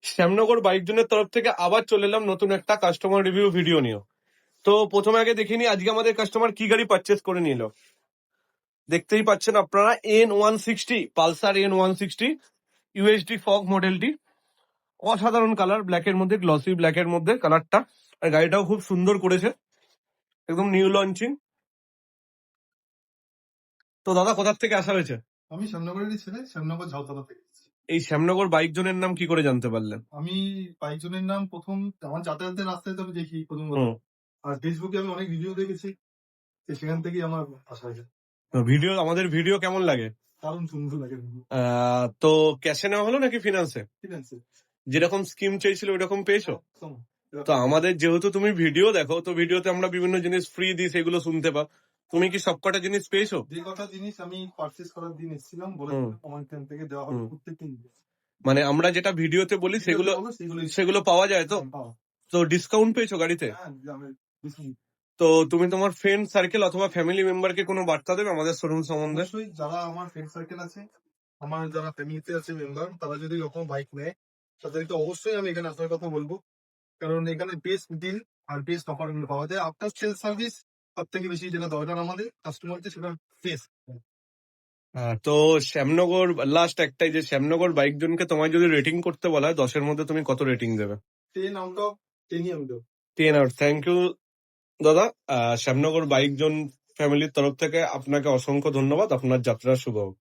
Shyamnagar bike জোনের তরফ থেকে আবার চলে এলাম নতুন একটা কাস্টমার রিভিউ ভিডিও নিয়ে। তো প্রথমে আগে দেখিনি আজকে আমাদের কাস্টমার কি গাড়ি পারচেস করে নিল। দেখতেই পাচ্ছেন আপনারা N160 Pulsar N160 USD fog মডেলটি। অসাধারণ কালার, ব্ল্যাকের মধ্যে, গ্লসি ব্ল্যাকের মধ্যে কালারটা। আর গাড়িটাও খুব সুন্দর করেছে, একদম নিউ লঞ্চিং। তো দাদা কোথার থেকে আসা হয়েছে? আমি শ্যামনগরেরই ছেলে, শ্যামনগর ঝাউতলা থেকে এসেছি। এই শ্যামনগর বাইক জোনের নাম কি করে জানতে পারলেন? আমি বাইকজনের নাম প্রথম আমার যাতায়াতের রাস্তায় তো আমি দেখি প্রথম কথা। হুম। আর ফেসবুকে আমি অনেক ভিডিও দেখেছি, তো সেখান থেকেই আমার আসা হয়েছে। তো আমাদের ভিডিও কেমন লাগে? দারুণ সুন্দর লাগে। তো ক্যাশে নেওয়া হলো নাকি ফিনান্সে? ঠিক আছে, যেরকম স্কিম চেয়েছিল ওইরকম পেয়েছো? একদম। তো আমাদের যেহেতু তুমি ভিডিও দেখো, তো ভিডিওতে আমরা বিভিন্ন জিনিস ফ্রি দিই, সেগুলো শুনতে পাও। তুমি কি সবকটা জিনিস পেয়েছো? যে কটা জিনিস আমি পারচেস করার দিন এসেছিলাম বলে হুম। আমার এখান থেকে দেওয়া হবে হুম। প্রত্যেকদিন। মানে আমরা যেটা ভিডিওতে বলি সেগুলো সেগুলো পাওয়া যায় তো? তো ডিসকাউন্ট পেয়েছো গাড়িতে? হ্যাঁ, তো তুমি তোমার ফ্রেন্ড সার্কেল অথবা ফ্যামিলি মেম্বারকে কোনো বার্তা দেবে আমাদের শোরুম সম্বন্ধে? অবশ্যই যারা আমার ফ্রেন্ড সার্কেল আছে, আমার যারা ফ্যামিলিতে আছে মেম্বার, তারা যদি কখনো বাইক নেয় তাদেরকে অবশ্যই আমি এখানে আসার কথা বলবো। কারণ এখানে বেস্ট ডিল আর বেস্ট অফার গুলো পাওয়া যায়। আফটার সেল সার্ভিস সব থেকে বেশি যেটা দরকার আমাদের কাস্টমারদের, সেটা ফেস। তো শ্যামনগর লাস্ট একটাই, যে শ্যামনগর বাইক জোনকে তোমায় যদি রেটিং করতে বলা হয় 10-এর মধ্যে তুমি কত রেটিং দেবে? 10 আউট অফ 10ই আমি দেবো। 10 আউট। থ্যাংক ইউ দাদা। শ্যামনগর বাইক জোন ফ্যামিলির তরফ থেকে আপনাকে অসংখ্য ধন্যবাদ। আপনার যাত্রা শুভ হোক।